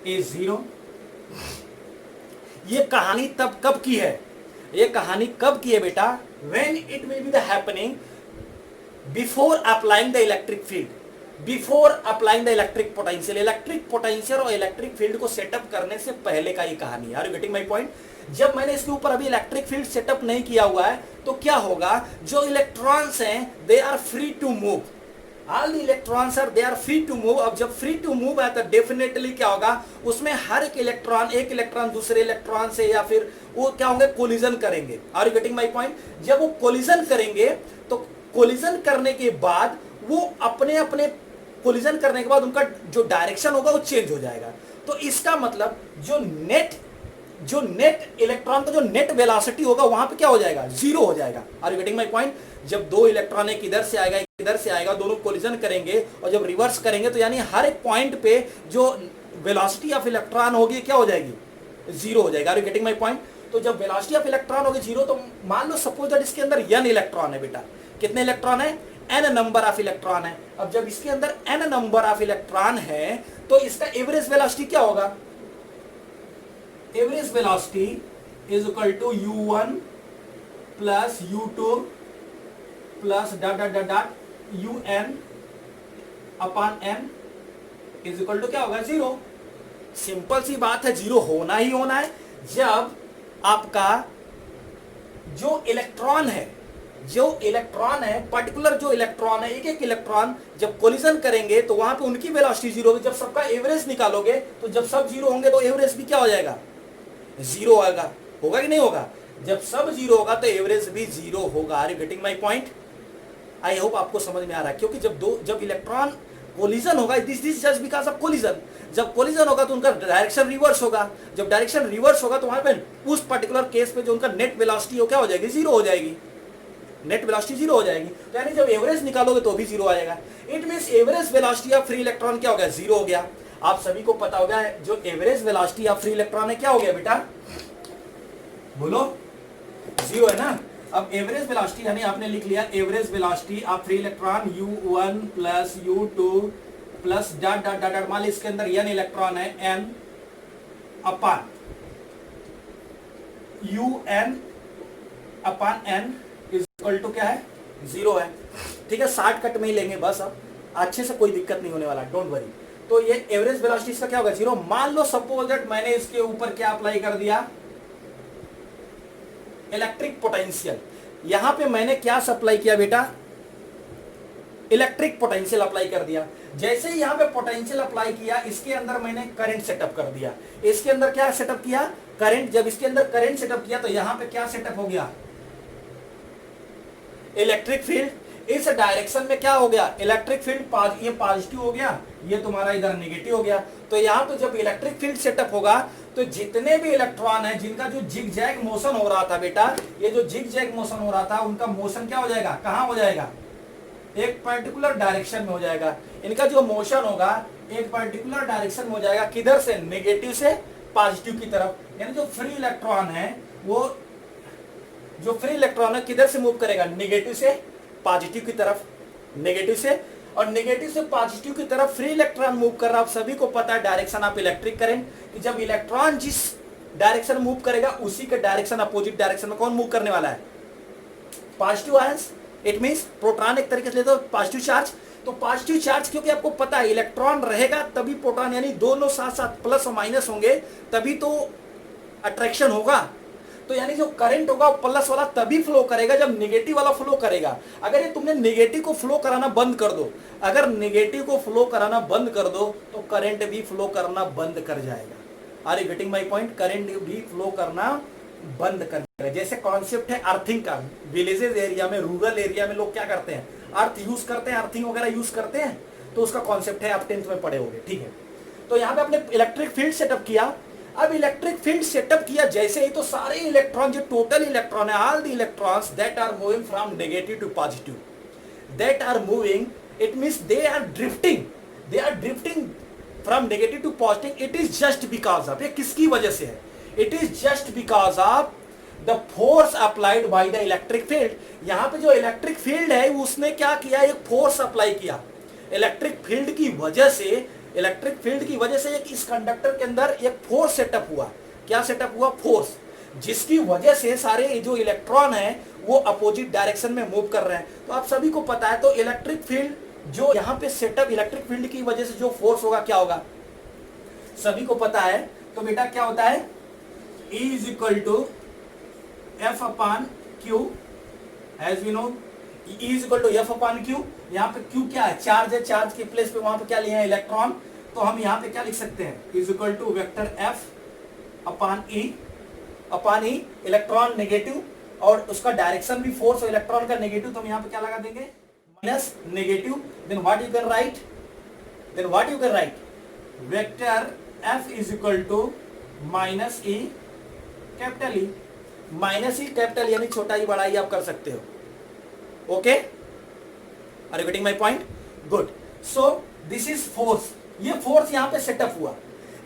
is 0। ये कहानी तब कब की है? ये कहानी कब की है बेटा? When it will be the happening before applying the electric field. Before applying the electric potential, electric potential और इलेक्ट्रिक फील्ड को सेटअप करने से पहले का ये कहानी है। Are you getting my point? जब मैंने इसके ऊपर अभी इलेक्ट्रिक फील्ड सेटअप नहीं किया हुआ है तो क्या होगा, जो इलेक्ट्रॉन्स हैं they are free to move, all the electrons are they are free to move. अब जब फ्री टू मूव है तो डेफिनेटली क्या होगा, उसमें हर एक इलेक्ट्रॉन दूसरे इलेक्ट्रॉन से या फिर वो क्या होंगे, कोलिजन करेंगे। Are you getting my point? जब वो कोलिजन करेंगे तो कोलिजन करने के बाद वो अपने अपने कोलिजन करने के बाद उनका जो डायरेक्शन होगा वो चेंज हो जाएगा। तो इसका मतलब जो नेट इलेक्ट्रॉन का जो नेट वेलोसिटी होगा वहां पे क्या हो जाएगा, जीरो हो जाएगा। Are you getting my point? जब दो इलेक्ट्रॉन एक इधर से आएगा एक इधर से आएगा, दोनों कोलिजन करेंगे और जब रिवर्स करेंगे तो यानी हर एक पॉइंट पे जो वेलोसिटी ऑफ इलेक्ट्रॉन होगी क्या हो जाएगी, जीरो हो जाएगा। Are you getting my point? तो जब वेलोसिटी ऑफ इलेक्ट्रॉन होगी जीरो तो मान लो सपोज दैट इसके अंदर n इलेक्ट्रॉन है बेटा, कितने इलेक्ट्रॉन है, n नंबर ऑफ इलेक्ट्रॉन है। अब जब इसके अंदर n नंबर ऑफ इलेक्ट्रॉन है तो इसका एवरेज वेलोसिटी क्या होगा, average velocity is equal to u1 plus u2 plus dot dot dot dot un upon n is equal to क्या होगा, जीरो। सिंपल सी बात है, जीरो होना ही होना है। जब आपका जो इलेक्ट्रॉन है पर्टिकुलर जो इलेक्ट्रॉन है, एक एक इलेक्ट्रॉन जब कोलिजन करेंगे तो वहां पे उनकी वेलोसिटी जीरो होगी। जब सबका एवरेज निकालोगे तो जब सब जीरो होंगे तो एवरेज भी क्या हो जाएगा, जीरो आएगा। होगा कि नहीं होगा? जब सब जीरो होगा तो एवरेज भी जीरो होगा। Are you getting my point? I hope आपको समझ में आ रहा है, क्योंकि जब इलेक्ट्रॉन कोलिजन होगा, this just because of collision, जब कोलिजन होगा तो उनका डायरेक्शन रिवर्स होगा। जब डायरेक्शन रिवर्स होगा तो वहां पे उस पर्टिकुलर केस पे जो उनका नेट वेलोसिटी हो क्या हो जाएगी, जीरो हो जाएगी, नेट वेलोसिटी जीरो हो जाएगी। तो यानी जब एवरेज निकालोगे तो भी जीरो आएगा। It means average velocity of free electron क्या हो गया, जीरो हो गया। आप सभी को पता होगा जो average velocity of free electron है क्या हो गया बेटा, बोलो, जीरो है ना। अब एवरेज वेलोसिटी यानी आपने लिख लिया average velocity of free electron u1 plus u2 plus dot dot dot, मान ली इसके अंदर n इलेक्ट्रॉन है, n upon un upon n is equal to क्या है, जीरो है। ठीक है, शॉर्टकट में ही लेंगे बस, अब अच्छे से कोई दिक्कत नहीं होने वाला, डोंट वरी। तो ये एवरेज वेलोसिटी इसका क्या होगा, जीरो। मान लो सपोज दैट मैंने इसके ऊपर क्या अप्लाई कर दिया, इलेक्ट्रिक पोटेंशियल। यहां पे मैंने क्या सप्लाई किया बेटा, इलेक्ट्रिक पोटेंशियल अप्लाई कर दिया। जैसे ही यहां पे पोटेंशियल अप्लाई किया, इसके अंदर मैंने करंट सेटअप कर दिया। इसके अंदर क्या सेटअप किया, करंट। जब इसके अंदर करंट सेटअप किया तो यहां पे क्या सेटअप हो गया, इलेक्ट्रिक फील्ड। इस डायरेक्शन में क्या हो गया, इलेक्ट्रिक फील्ड, ये पॉजिटिव हो गया, ये तुम्हारा इधर नेगेटिव हो गया। तो यहां पे जब इलेक्ट्रिक फील्ड सेटअप होगा तो जितने भी इलेक्ट्रॉन है जिनका जो जिग जैग मोशन हो रहा था बेटा, ये जो जिग जैग मोशन हो रहा था उनका मोशन क्या हो जाएगा, कहां हो जाएगा, एक पर्टिकुलर डायरेक्शन में हो जाएगा। इनका जो मोशन होगा एक पर्टिकुलर डायरेक्शन में हो जाएगा, किधर से, नेगेटिव से पॉजिटिव की तरफ। यानी जो फ्री इलेक्ट्रॉन है वो, जो फ्री इलेक्ट्रॉन है किधर से मूव करेगा, नेगेटिव से पॉजिटिव की तरफ, नेगेटिव से, और नेगेटिव से पॉजिटिव की तरफ फ्री इलेक्ट्रॉन मूव कर रहा है। आप सभी को पता है डायरेक्शन ऑफ इलेक्ट्रिक करंट, कि जब इलेक्ट्रॉन जिस डायरेक्शन मूव करेगा उसी के डायरेक्शन अपोजिट डायरेक्शन में कौन मूव करने वाला है, positive ions. It means proton एक तरीके से ले दो पॉजिटिव चार्ज। तो पॉजिटिव चार्ज क्योंकि आपको पता है इलेक्ट्रॉन रहेगा तभी प्रोटॉन, यानी दोनों साथ साथ प्लस और माइनस होंगे तभी तो अट्रैक्शन होगा। तो यानी जो करंट होगा प्लस वाला तभी फ्लो करेगा जब नेगेटिव वाला फ्लो करेगा। अगर ये तुमने नेगेटिव को फ्लो कराना बंद कर दो, अगर नेगेटिव को फ्लो कराना बंद कर दो तो करंट भी फ्लो करना बंद कर जाएगा। Are you getting my point? Current भी फ्लो करना बंद कर जाएगा। जैसे कॉन्सेप्ट है अर्थिंग का, विलेजेस एरिया में, रूरल एरिया में लोग क्या करते हैं, अर्थ यूज करते हैं, अर्थिंग वगैरह यूज करते हैं, तो उसका कॉन्सेप्ट है, आप 10th में पढ़े होंगे। ठीक है, तो यहाँ पे आपने इलेक्ट्रिक फील्ड सेटअप किया। अब इलेक्ट्रिक फील्ड सेटअप किया जैसे ही, तो सारे इलेक्ट्रॉन, जो टोटल इलेक्ट्रॉन है, all the electrons that are moving from negative to positive, that are moving, it means they are drifting from negative to positive. It is just because of, ये किसकी वजह से है, it is just because of the force applied by the electric field. यहां पे जो electric field है उसने क्या किया, एक फोर्स अप्लाई किया। इलेक्ट्रिक फील्ड की वजह से, इलेक्ट्रिक फील्ड की वजह से एक इस कंडक्टर के अंदर एक फोर्स सेटअप हुआ। क्या सेटअप हुआ, फोर्स, जिसकी वजह से सारे जो इलेक्ट्रॉन है वो अपोजिट डायरेक्शन में मूव कर रहे हैं। तो आप सभी को पता है, तो इलेक्ट्रिक फील्ड जो यहाँ पे सेटअप इलेक्ट्रिक फील्ड की वजह से जो फोर्स होगा क्या होगा, सभी को पता है। तो बेटा क्या होता है, E is equal to F upon q, as we know E is equal to F upon q. यहाँ पे क्यू क्या है, चार्ज है, चार्ज के प्लेस पे वहां पे क्या लिया है, इलेक्ट्रॉन। तो हम यहाँ पे क्या लिख सकते हैं, is equal to vector F upon e, electron negative और उसका डायरेक्शन भी फोर्स और इलेक्ट्रॉन का नेगेटिव, तो हम यहाँ पे क्या लगा देंगे, minus negative. Then what you can write, vector F is equal to minus E capital E, minus E capital यानी छोटा ई बड़ा ई आप कर सकते हो। Okay, are you getting my point? Good. So this is force, ये force यहां पे सेटअप हुआ,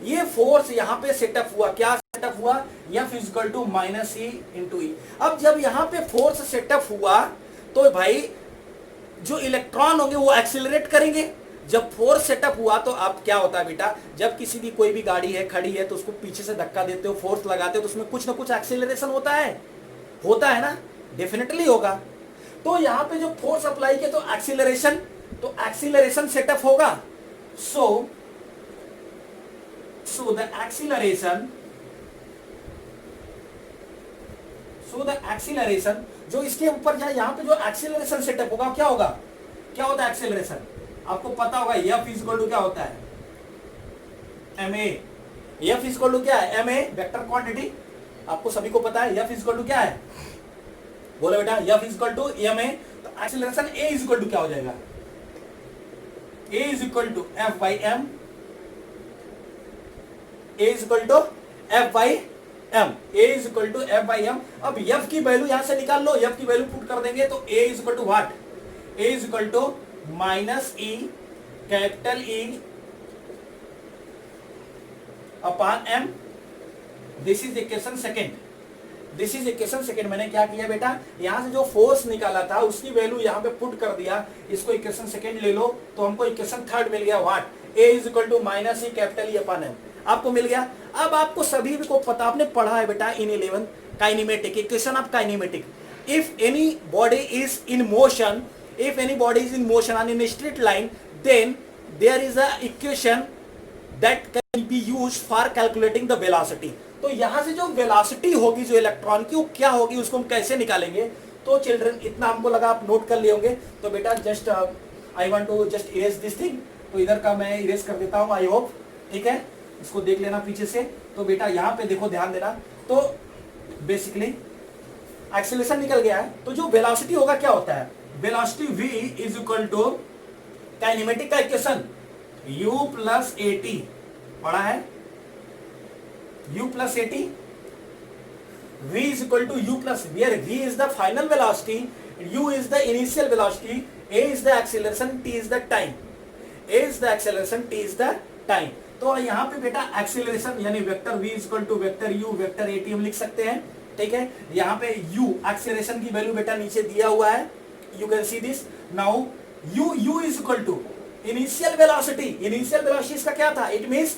ये फोर्स यहां पे सेटअप हुआ, क्या सेटअप हुआ, F is equal to minus E into E. अब जब यहां पे फोर्स सेटअप हुआ तो भाई जो इलेक्ट्रॉन होंगे वो एक्सीलरेट करेंगे। जब फोर्स सेटअप हुआ तो अब क्या होता है बेटा, जब किसी भी कोई भी गाड़ी है खड़ी है तो उसको पीछे से धक्का देते हो, फोर्स लगाते हो, तो उसमें कुछ ना कुछ एक्सीलरेशन होता है ना, डेफिनेटली होगा। तो यहां पे जो फोर्स अप्लाई किया तो एक्सीलरेशन सेटअप होगा। सो द एक्सीलरेशन जो इसके ऊपर जाए, यहां पे जो एक्सीलरेशन सेटअप होगा क्या होगा, क्या होता है एक्सीलरेशन, आपको पता होगा F इज इक्वल टू क्या होता है, ma। F is equal to क्या है, ma वेक्टर क्वांटिटी, आपको सभी को पता है F इज इक्वल टू क्या है, बोलो बेटा, F is equal to ma। तो acceleration A is equal to क्या हो जाएगा, A is equal to F by M, A is equal to F by M, A is equal to F by M। अब F की value यहां से निकाल लो, F की वैल्यू पुट कर देंगे तो A is equal to what, A is equal to minus E capital E upon m. This is equation second. मैंने क्या किया बेटा, यहां से जो फोर्स निकाला था उसकी वैल्यू यहां पे पुट कर दिया, इसको इक्वेशन सेकेंड ले लो तो हमको इक्वेशन थर्ड मिल गया, what, a is equal to minus E capital E upon m, आपको मिल गया। अब आपको सभी को पता, आपने पढ़ा है बेटा इन 11 kinematic, equation of kinematic. If any body is in motion on in a straight line, then there is a equation that can be used for calculating the velocity। तो यहां से जो वेलोसिटी होगी जो इलेक्ट्रॉन की, वो क्या होगी, उसको हम कैसे निकालेंगे। तो चिल्ड्रन इतना हमको लगा आप नोट कर लिए होंगे। तो बेटा just I want to just erase this thing, तो इधर का मैं इरेज कर देता हूं, आई होप ठीक है, इसको देख लेना पीछे से। तो बेटा यहां पे देखो, ध्यान देना। तो बेसिकली एक्सीलरेशन निकल गया है, तो जो वेलोसिटी होगा क्या होता है, velocity v is equal to kinematic का इक्वेशन u प्लस at, पढ़ा है, u plus at, v is equal to u plus, where v is the final velocity, u is the initial velocity, a is the acceleration, t is the time, तो यहाँ पे बेटा acceleration यानी vector v is equal to vector u vector at हम लिख सकते हैं, ठीक है। यहाँ पे u एक्सीलरेशन की वैल्यू बेटा नीचे दिया हुआ है, you can see this now, u is equal to initial velocity इसका क्या था, it means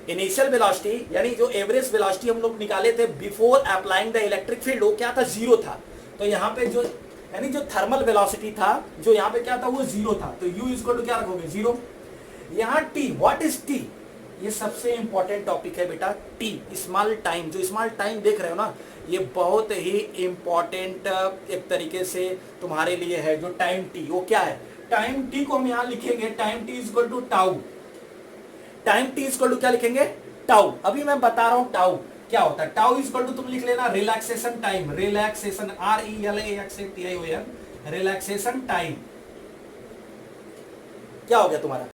initial velocity यानी जो एवरेज वेलोसिटी हम लोग निकाले थे before applying the electric field, वो क्या था, जीरो था। तो यहाँ पे जो यानी जो थर्मल वेलोसिटी था, जो यहाँ पे क्या था, वो जीरो था। तो u इज इक्वल टू क्या रखोगे, जीरो। यहाँ t, व्हाट इज t, ये सबसे इंपॉर्टेंट टॉपिक है बेटा, t स्मॉल टाइम। जो स्मॉल टाइम देख रहे हो ना, ये बहुत ही इंपॉर्टेंट एक तरीके से तुम्हारे लिए है। जो टाइम t, वो क्या है, टाइम t को हम यहां लिखेंगे, time t is equal to tau, time t is equal to क्या लिखेंगे, टाउ। अभी मैं बता रहा हूं टाउ क्या होता है। टाउ इज इक्वल टू तुम लिख लेना relaxation time, relaxation RELAXATION, relaxation time क्या हो गया तुम्हारा,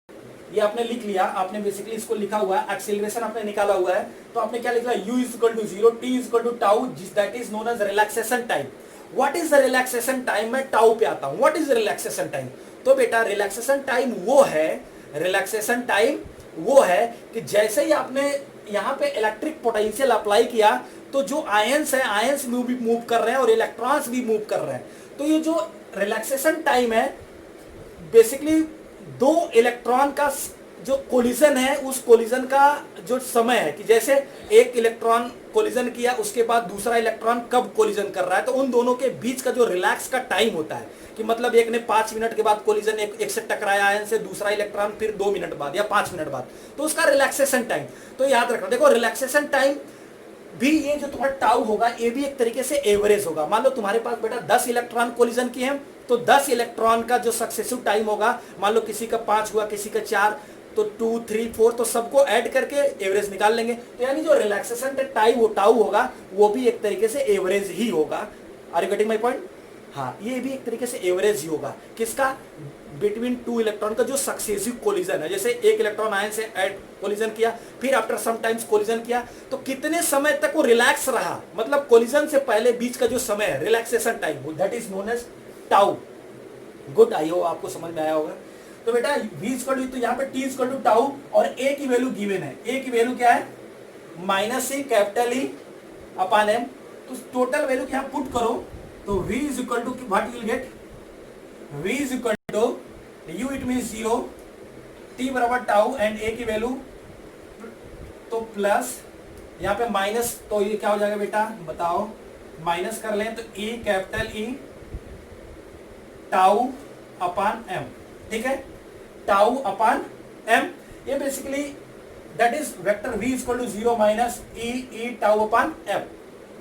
ये आपने लिख लिया। आपने बेसिकली इसको लिखा हुआ है, एक्सीलरेशन आपने निकाला हुआ है, तो आपने क्या लिखा, u is equal to zero, t is equal to tau, that is known as relaxation time. What is the relaxation time, मैं टाउ पे आता हूं। व्हाट इज रिलैक्सेशन टाइम, तो बेटा रिलैक्सेशन टाइम वो है कि जैसे ही आपने यहाँ पे इलेक्ट्रिक पोटेंशियल अप्लाई किया, तो जो आयंस है, आयंस भी मूव कर रहे हैं और इलेक्ट्रॉन्स भी मूव कर रहे हैं। तो ये जो रिलैक्सेशन टाइम है, बेसिकली दो इलेक्ट्रॉन का जो कोलिजन है उस कोलिजन का जो समय है कि जैसे एक इलेक्ट्रॉन कोलिजन किया उसके बाद दूसरा इलेक्ट्रॉन कब कोलिजन कर रहा है, तो उन दोनों के बीच का जो रिलैक्स का टाइम होता है कि मतलब एक ने 5 मिनट के बाद कोलिजन एक से टकराया आयन से, दूसरा इलेक्ट्रॉन फिर 2 मिनट बाद या 5 मिनट बाद, तो उसका रिलैक्सेशन टाइम। तो याद रखना, देखो रिलैक्सेशन टाइम भी ये जो तुम्हारा टाउ होगा ये भी एक तरीके से एवरेज होगा। मान लो तुम्हारे पास बेटा 10 इलेक्ट्रॉन कोलिजन किए हैं, तो 10 इलेक्ट्रॉन का जो सक्सेसिव टाइम होगा, मान लो किसी का 5 हुआ, किसी का 4, तो 2, 3, 4, तो सबको ऐड करके एवरेज निकाल लेंगे। तो यानी जो रिलैक्सेशन टाइम टाउ होगा वो भी एक तरीके से एवरेज ही होगा। Are you getting my point? हाँ, ये भी एक तरीके से एवरेज ही होगा। किसका? बिटवीन 2 इलेक्ट्रॉन का जो सक्सेसिव कोलिजन है। जैसे एक इलेक्ट्रॉन आयन से ऐड कोलिजन किया, फिर आफ्टर सम टाइम्स कोलिजन किया, तो कितने समय तक वो रिलैक्स रहा, मतलब कोलिजन से पहले बीच का जो समय है relaxation time, that is known as tau. Good, I hope आपको समझ में आया होगा। तो बेटा v इक्वल टू, तो यहाँ पे t इक्वल टू टाउ और a की वैल्यू गिवन है। a की वैल्यू क्या है? -c capital E upon m। तो टोटल वैल्यू यहाँ पुट करो, तो v is equal to what you will get? v is equal to u it means 0, t बराबर टाउ एंड a की वैल्यू तो प्लस यहाँ पे माइनस, तो ये क्या हो जाएगा बेटा बताओ? माइनस कर लें तो E capital E tau upon m, ठीक है, टाउ अपॉन m। ये basically that is vector v equal to 0 minus e tau upon m।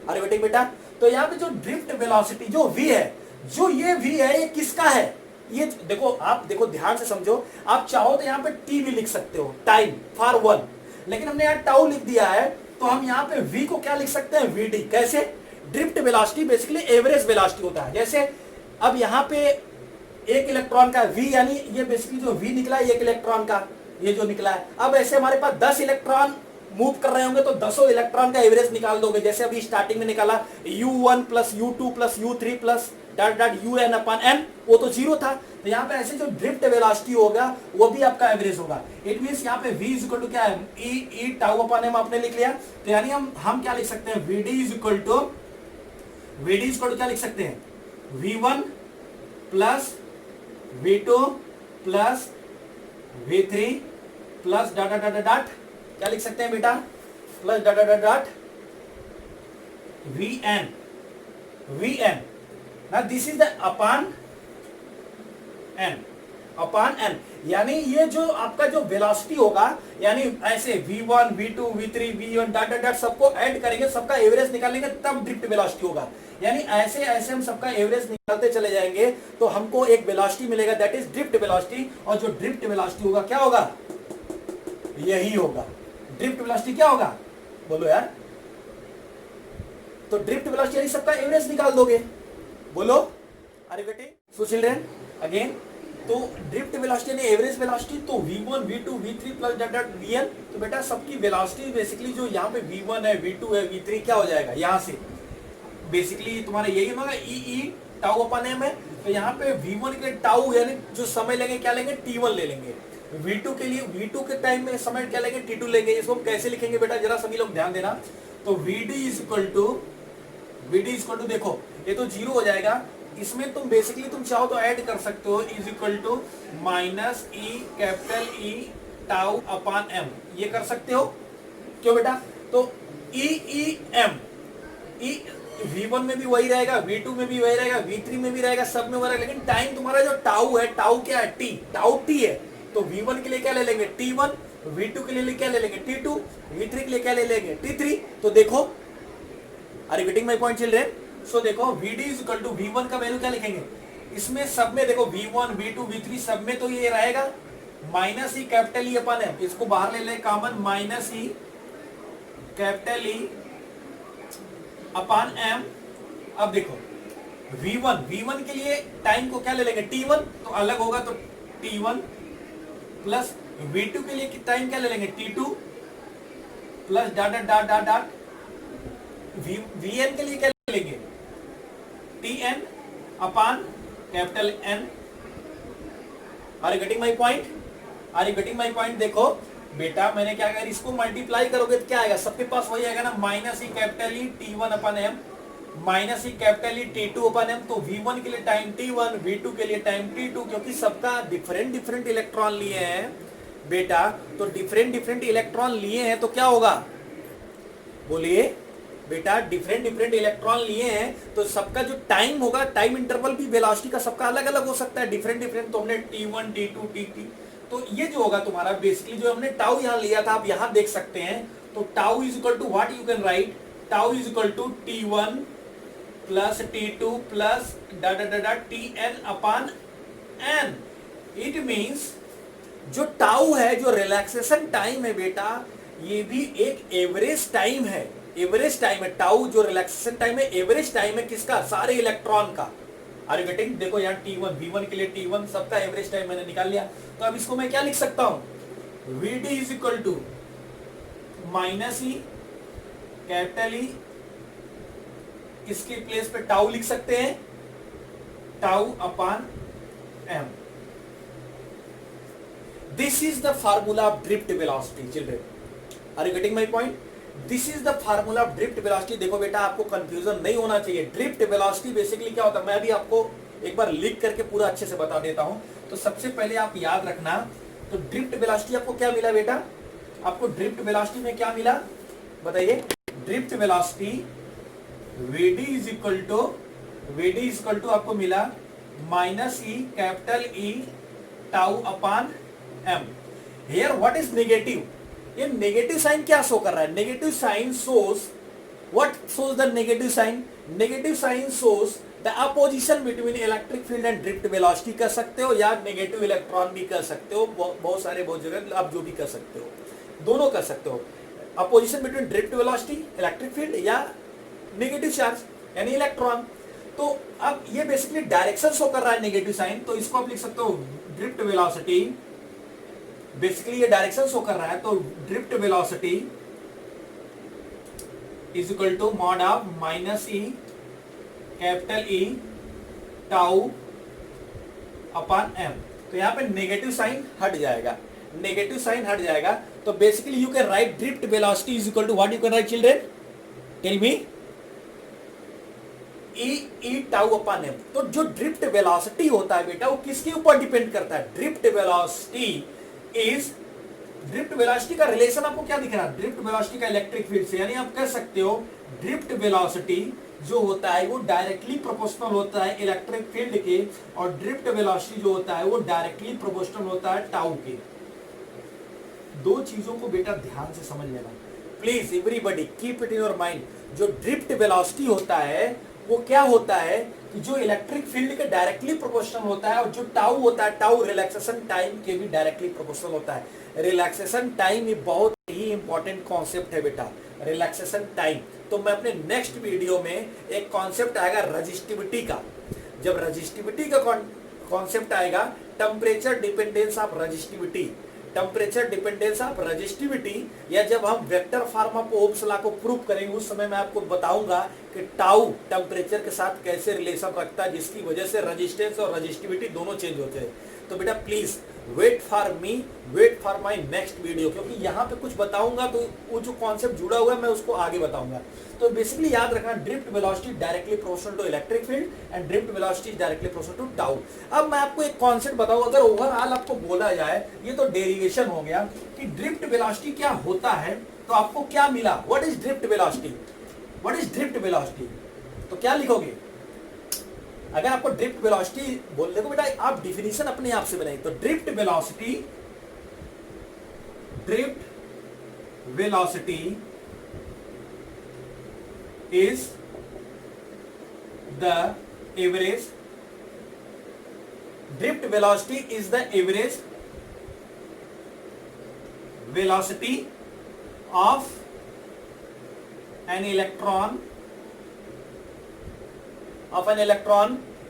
अरे बेटे बेटा, तो यहाँ पे जो ड्रिफ्ट वेलोसिटी जो v है, जो ये v है, ये किसका है? ये देखो, आप देखो ध्यान से समझो, आप चाहो तो यहाँ पे t भी लिख सकते हो, टाइम फॉर वन, लेकिन हमने यहाँ टाउ लिख दिया है, तो हम यहाँ पे v को क्या लिख सकते हैं? vd। कैसे? Drift velocity basically average velocity होता है। जैसे अब यहाँ पे एक इलेक्ट्रॉन का v, यानी ये बेसिकली जो v निकला है एक इलेक्ट्रॉन का, ये जो निकला है, अब ऐसे हमारे पास 10 इलेक्ट्रॉन मूव कर रहे होंगे तो 10 इलेक्ट्रॉन का एवरेज निकाल दोगे। जैसे अभी स्टार्टिंग में निकाला u1 plus u2 plus u3 plus dot dot un upon n, वो तो 0 था। तो यहाँ पे ऐसे जो ड्रिफ्ट वेलोसिटी होगा वो भी आपका एवरेज होगा। इट मींस यहाँ पे v इज इक्वल टू क्या है? e टाउ अपॉन m आपने लिख लिया। तो यानी हम क्या लिख सकते हैं? vd इज इक्वल टू क्या लिख सकते हैं? v1 plus v2 plus v3 plus dot dot dot dot, क्या लिख सकते हैं बेटा? Plus dot dot dot vn ना, this is the upon n, यानी ये जो आपका जो वेलोसिटी होगा, यानी ऐसे v1 v2 v3 v1 dot dot dot सबको ऐड करेंगे, सबका एवरेज निकालेंगे, तब ड्रिफ्ट वेलोसिटी होगा। यानी ऐसे ऐसे हम सबका एवरेज निकालते चले जाएंगे तो हमको एक वेलोसिटी मिलेगा, दैट इज ड्रिफ्ट वेलोसिटी। और जो ड्रिफ्ट वेलोसिटी होगा क्या होगा? यही होगा। ड्रिफ्ट वेलोसिटी क्या होगा? बोलो यार। तो ड्रिफ्ट वेलोसिटी यानी सबका एवरेज निकाल दोगे, बोलो। अरे बेटे सो चिल्ड्रन अगेन, तो ड्रिफ्ट वेलोसिटी यानी एवरेज वेलोसिटी, तो v1 v2 v3 plus dot dot vn। तो बेटा सबकी वेलोसिटी बेसिकली जो यहाँ पे v1 है v2 है v3 क्या हो जाएगा? यहाँ से बेसिकली तुम्हारा यही होगा e टाउ अपॉन m है। तो यहाँ पे v1 के लिए टाउ यानी जो समय लेंगे क्या लेंगे? t1 ले लेंगे। v2 के लिए v2 के टाइम में समय क्या लेंगे? t2 लेंगे। इसको हम कैसे लिखेंगे बेटा जरा सभी लोग ध्यान देना। तो vd इज इक्वल टू देखो ये तो 0 हो जाएगा, इसमें तुम बेसिकली तुम चाहो तो ऐड कर सकते हो, is equal to minus e capital E tau upon m, ये कर सकते हो। क्यों बेटा? तो m v1 में भी वही रहेगा, v2 में भी वही रहेगा, v3 में भी रहेगा, सब में वही रहेगा, लेकिन टाइम तुम्हारा जो टाउ है, टाउ क्या है? t, टाउ t है। तो v1 के लिए क्या ले लेंगे? t1, v2 के लिए क्या ले लेंगे? t2, v3 के लिए क्या ले लेंगे? t3। तो देखो, are you getting my point children? So देखो vd is equal to v1 का वैल्यू क्या लिखेंगे? इसमें सब में देखो v1 v2 v3 सब में तो ये रहेगा माइनस ई कैपिटल ई अपन है, इसको बाहर ले ले कॉमन, माइनस ई कैपिटल ई अपन m। अब देखो v1 के लिए टाइम को क्या ले लेंगे? t1, तो अलग होगा तो t1 प्लस v2 के लिए टाइम क्या ले लेंगे? t2 plus dot dot dot dot vn के लिए क्या ले लेंगे? tn upon capital n। Are you getting my point? Are you getting my point? देखो बेटा मैंने क्या कहा, इसको मल्टीप्लाई करोगे तो क्या आएगा? सबके पास वही आएगा ना, माइनस ई कैपिटल ई t1 अपॉन m माइनस ई कैपिटल ई t2 अपॉन m। तो v1 के लिए टाइम t1, v2 के लिए टाइम t2, क्योंकि सबका डिफरेंट इलेक्ट्रॉन लिए हैं बेटा तो डिफरेंट डिफरेंट इलेक्ट्रॉन लिए हैं तो क्या होगा, बोलिए बेटा, डिफरेंट डिफरेंट इलेक्ट्रॉन लिए हैं तो सबका जो टाइम होगा, टाइम इंटरवल भी वेलोसिटी का सबका अलग अलग हो सकता है, डिफरेंट डिफरेंट। तो हमने t1 t2 tt, तो ये जो होगा तुम्हारा बेसिकली जो हमने टाउ यहां लिया था आप यहां देख सकते हैं, तो tau is equal to what you can write, tau is equal to t1 plus t2 plus tn upon n। It means जो टाउ है, जो रिलैक्सेशन टाइम है बेटा, ये भी एक एवरेज टाइम है, एवरेज टाइम है। टाउ जो रिलैक्सेशन टाइम है एवरेज टाइम है किसका, सारे इलेक्ट्रॉन का। Are you getting? देखो यहाँ t1 v1 के लिए t1 सबका एवरेज टाइम मैंने निकाल लिया, तो अब इसको मैं क्या लिख सकता हूं, vd is equal to minus E capital E, इसके प्लेस पे टाउ लिख सकते हैं, tau upon m। This is the formula of drift velocity children, are you getting my point? This is the formula of drift velocity. देखो बेटा आपको confusion नहीं होना चाहिए। ड्रिफ्ट वेलोसिटी बेसिकली क्या होता है, मैं अभी आपको एक बार लिख करके पूरा अच्छे से बता देता हूं। तो सबसे पहले आप याद रखना, तो ड्रिफ्ट वेलोसिटी आपको क्या मिला बेटा, आपको ड्रिफ्ट वेलोसिटी में क्या मिला बताइए, drift velocity vd is equal to आपको मिला minus E capital E tau upon m। Here what is negative, ये नेगेटिव साइन क्या शो कर रहा है, negative sign shows what, shows the negative sign, negative sign shows the opposition between electric field and drift velocity कर सकते हो, या negative electron भी कर सकते हो, बहुत सारे बहुत जगह आप जो भी कर सकते हो, दोनों कर सकते हो। Opposition between drift velocity electric field या नेगेटिव चार्ज यानी इलेक्ट्रॉन। तो अब ये बेसिकली डायरेक्शन शो कर रहा है नेगेटिव साइन, तो इसको आप लिख सकते हो ड्रिफ्ट वेलोसिटी, बेसिकली ये डायरेक्शन शो कर रहा है, तो drift velocity is equal to mod of minus E capital E tau upon m। तो यहां पे नेगेटिव साइन हट जाएगा, नेगेटिव साइन हट जाएगा, तो basically you can write drift velocity is equal to what you can write children, tell me, E tau upon m। तो जो ड्रिफ्ट वेलोसिटी होता है बेटा वो किसके ऊपर डिपेंड करता है, drift velocity is, drift velocity का रिलेशन आपको क्या दिख रहा है, ड्रिफ्ट वेलोसिटी का इलेक्ट्रिक फील्ड से, यानी आप कह सकते हो ड्रिफ्ट वेलोसिटी जो होता है वो डायरेक्टली प्रोपोर्शनल होता है इलेक्ट्रिक फील्ड के, और ड्रिफ्ट वेलोसिटी जो होता है वो डायरेक्टली प्रोपोर्शनल होता है टाउ के। दो चीजों को बेटा ध्यान से समझ लेना please, everybody keep it in your mind. जो ड्रिफ्ट वेलोसिटी होता है वो क्या होता है कि जो इलेक्ट्रिक फील्ड के डायरेक्टली प्रोपोर्शनल होता है, और जो टाउ होता है, टाउ रिलैक्सेशन टाइम के भी डायरेक्टली प्रोपोर्शनल होता है। रिलैक्सेशन टाइम ये बहुत ही इंपॉर्टेंट कॉन्सेप्ट है बेटा, रिलैक्सेशन टाइम। तो मैं अपने नेक्स्ट वीडियो में एक कॉन्सेप्ट आएगा रजिस्टिविटी का, जब रजिस्टिविटी का कॉन्सेप्ट आएगा, temperature dependence of resistivity, temperature dependence of resistivity, या जब हम vector form of Ohm's law को प्रूव करेंगे उस समय मैं आपको बताऊंगा कि टाउ टेम्परेचर के साथ कैसे रिलेशन रखता है, जिसकी वजह से रेजिस्टेंस और रजिस्टिविटी दोनों चेंज होते हैं। तो बेटा please wait for me, wait for my next video, क्योंकि यहाँ पे कुछ बताऊंगा तो वो जो कॉन्सेप्ट जुड़ा हुआ है मैं उसको आगे बताऊंगा। तो बेसिकली याद रखना, drift velocity directly proportional to electric field and drift velocity directly proportional to tau. अब मैं आपको एक कॉन्सेप्ट बताऊं, अगर ओवरऑल आपको बोला जाए, ये तो डेरिवेशन हो गया कि ड्रिफ्ट वेलोसिटी क्या होता है, तो आपको क्या मिला, what is drift velocity, what is drift velocity, तो क्या लिखोगे? अगर आपको ड्रिफ्ट वेलोसिटी बोल, देखो बेटा आप डिफिनीशन अपने आप से बनाइए। तो drift velocity, drift velocity is the average, drift velocity is the average velocity of an electron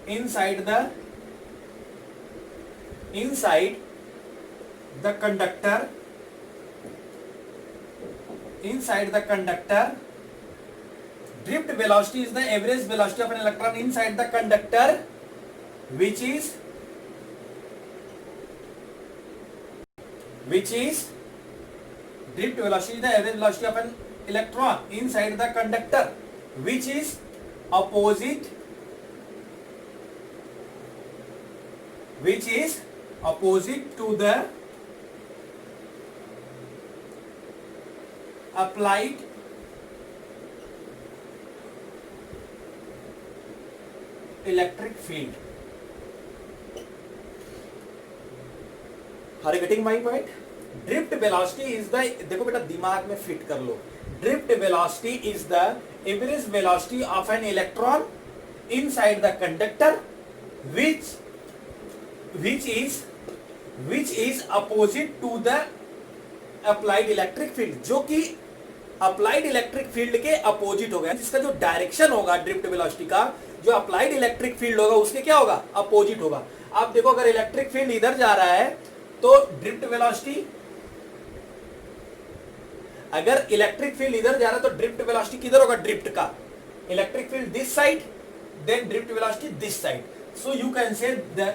inside the conductor. Drift velocity is the average velocity of an electron inside the conductor, which is drift velocity is the average velocity of an electron inside the conductor, which is opposite to the applied electric field. Are you getting my point? Drift velocity is the, देखो बेटा दिमाग में fit कर लो, drift velocity is the average velocity of an electron inside the conductor which is opposite to the applied electric field, जो कि applied electric field के opposite होगा, जिसका जो डायरेक्शन होगा ड्रिफ्ट वेलोसिटी का, जो अप्लाइड इलेक्ट्रिक फील्ड होगा उसके क्या होगा, अपोजिट होगा। आप देखो अगर इलेक्ट्रिक फील्ड इधर जा रहा है तो ड्रिफ्ट वेलोसिटी, अगर इलेक्ट्रिक फील्ड इधर जा रहा है तो ड्रिफ्ट वेलोसिटी किधर होगा, ड्रिफ्ट का, electric field this side, then drift velocity this side. So you can say the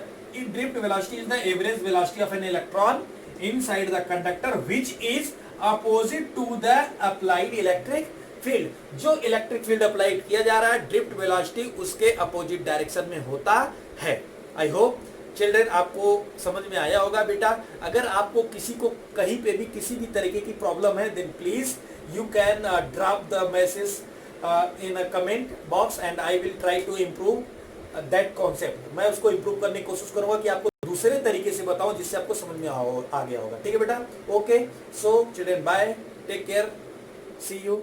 drift velocity is the average velocity of an electron inside the conductor which is opposite to the applied electric field। जो electric field applied किया जा रहा है drift velocity उसके opposite direction में होता है। I hope children आपको समझ में आया होगा बेटा। अगर आपको किसी को कहीं पे भी किसी भी तरीके की प्रॉब्लम है then please you can drop the message in a comment box and I will try to improve that concept. मैं उसको इंप्रूव करने की कोशिश करूंगा कि आपको दूसरे तरीके से बताऊं जिससे आपको समझ में आ गया होगा। ठीक है बेटा, okay. So children bye, take care, see you.